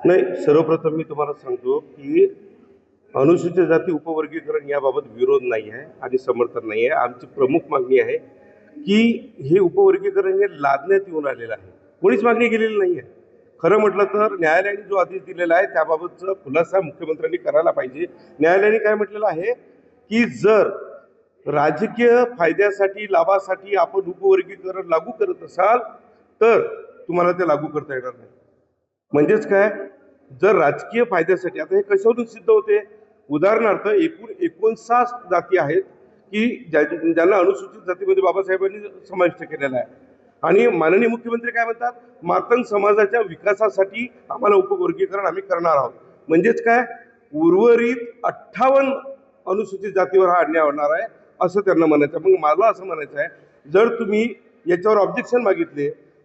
नाही, सर्वप्रथम मी तुम्हाला सांगतो की अनुसूचित जाती उपवर्गीकरण याबाबत विरोध नाही आहे आणि समर्थन नाही आहे. आमची प्रमुख मागणी आहे की हे उपवर्गीकरण हे लादण्यात येऊन आलेलं आहे, कोणीच मागणी केलेली नाही आहे. खरं म्हटलं तर न्यायालयाने जो आदेश दिलेला आहे त्याबाबतचा खुलासा मुख्यमंत्र्यांनी करायला पाहिजे. न्यायालयाने काय म्हटलेलं आहे की जर राजकीय फायद्यासाठी लाभासाठी आपण उपवर्गीकरण लागू करत असाल तर तुम्हाला ते लागू करता येणार नाही. म्हणजेच काय, जर राजकीय फायद्यासाठी, आता हे कशावरून सिद्ध होते? उदाहरणार्थ एकूण 59 जाती आहेत की ज्यांना अनुसूचित जातीमध्ये बाबासाहेबांनी समाविष्ट केलेला आहे. आणि माननीय मुख्यमंत्री काय म्हणतात, मातंग समाजाच्या विकासासाठी आम्हाला उपवर्गीकरण आम्ही करणार आहोत. म्हणजेच काय, उर्वरित 58 अनुसूचित जातीवर हा अन्याय होणार आहे असं त्यांना म्हणायचं. मग मला असं म्हणायचं आहे, जर तुम्ही याच्यावर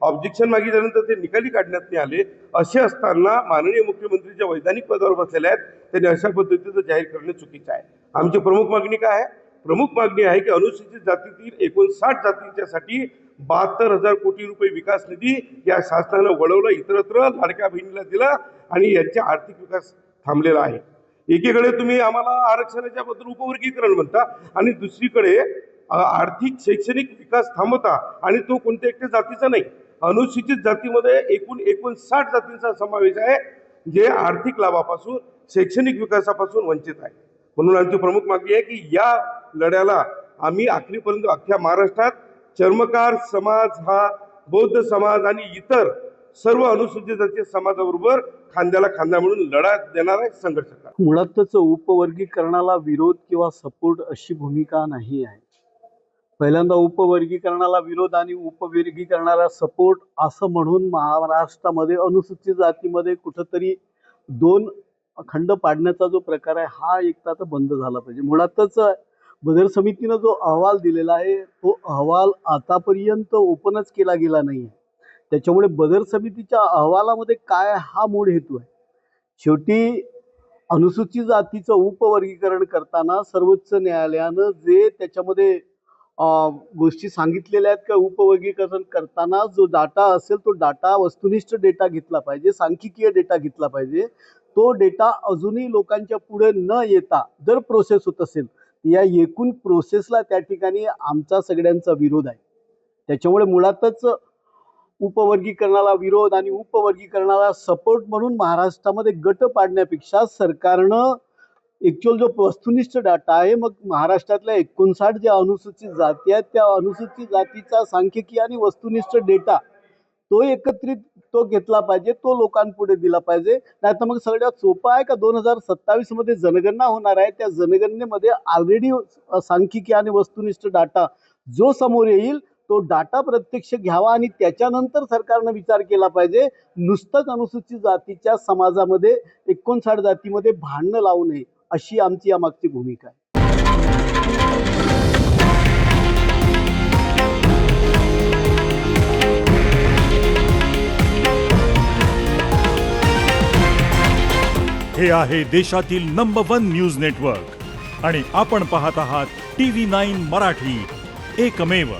ऑब्जेक्शन मागितल्यानंतर ते निकाली काढण्यात नाही आले, असे असताना माननीय मुख्यमंत्री ज्या वैधानिक पदावर बसलेले आहेत त्यांनी अशा पद्धतीचं जाहीर करणे चुकीचे आहे. आमची प्रमुख मागणी काय आहे? प्रमुख मागणी आहे की अनुसूचित जातीतील 59 जातींच्यासाठी 72,000 कोटी रुपये विकास निधी या शासनानं वळवलं, इतरत्र लाडक्या बहिणीला दिला आणि यांचा आर्थिक विकास थांबलेला आहे. एकीकडे तुम्ही आम्हाला आरक्षणाच्या बद्दल उपवर्गीकरण म्हणता आणि दुसरीकडे आर्थिक शैक्षणिक विकास थांबवता, आणि तो कोणत्या एकट्या जातीचा नाही. अनुसूचित जातीमध्ये एकूण 59 जातींचा समावेश आहे जे आर्थिक लाभापासून शैक्षणिक विकासापासून वंचित आहे. म्हणून आमची प्रमुख मागणी आहे की या लढ्याला आम्ही आखरीपर्यंत अख्ख्या महाराष्ट्रात चर्मकार समाज, हा बौद्ध समाज आणि इतर सर्व अनुसूचित जाती समाजाबरोबर खांद्याला खांदा म्हणून लढा देणार आहे, संघर्ष करणार. मुळातच उपवर्गीकरणाला विरोध किंवा सपोर्ट अशी भूमिका नाही आहे. पहिल्यांदा उपवर्गीकरणाला विरोध आणि उपवर्गीकरणाला सपोर्ट असं म्हणून महाराष्ट्रामध्ये अनुसूचित जातीमध्ये कुठंतरी 2 खंड पाडण्याचा जो प्रकार आहे हा एकदा तर बंद झाला पाहिजे. मुळातच बदर समितीनं जो अहवाल दिलेला आहे तो अहवाल आतापर्यंत ओपनच केला गेला नाही. त्याच्यामुळे बदर समितीच्या अहवालामध्ये काय हा मूळ हेतू आहे. शेवटी अनुसूचित जातीचं उपवर्गीकरण करताना सर्वोच्च न्यायालयानं जे त्याच्यामध्ये गोष्टी सांगितलेल्या आहेत, का उपवर्गीकरण करताना जो डाटा असेल तो डाटा वस्तुनिष्ठ डेटा घेतला पाहिजे, सांख्यिकीय डेटा घेतला पाहिजे. तो डेटा अजूनही लोकांच्या पुढे न येता जर प्रोसेस होत असेल या एकूण प्रोसेसला त्या ठिकाणी आमचा सगळ्यांचा विरोध आहे. त्याच्यामुळे मुळातच उपवर्गीकरणाला विरोध आणि उपवर्गीकरणाला सपोर्ट म्हणून महाराष्ट्रामध्ये गट पाडण्यापेक्षा सरकारनं ॲक्च्युअल जो वस्तुनिष्ठ डाटा आहे, मग महाराष्ट्रातल्या 59 ज्या अनुसूचित जाती आहेत त्या अनुसूचित जातीचा सांख्यिकीय आणि वस्तुनिष्ठ डेटा तो एकत्रित तो घेतला पाहिजे, तो लोकांपुढे दिला पाहिजे. नाही तर मग सगळ्यात सोपं आहे का 2027 मध्ये जनगणना होणार आहे, त्या जनगणनेमध्ये ऑलरेडी सांख्यिकीय आणि वस्तुनिष्ठ डाटा जो समोर येईल तो डाटा प्रत्यक्ष घ्यावा आणि त्याच्यानंतर सरकारनं विचार केला पाहिजे. नुसतंच अनुसूचित जातीच्या समाजामध्ये 59 जातीमध्ये भांडणं लावू नये अशी आमची यामागची भूमिका आहे. हे आहे देशातील नंबर 1 न्यूज नेटवर्क आणि आपण पाहत आहात TV9 मराठी, एकमेव.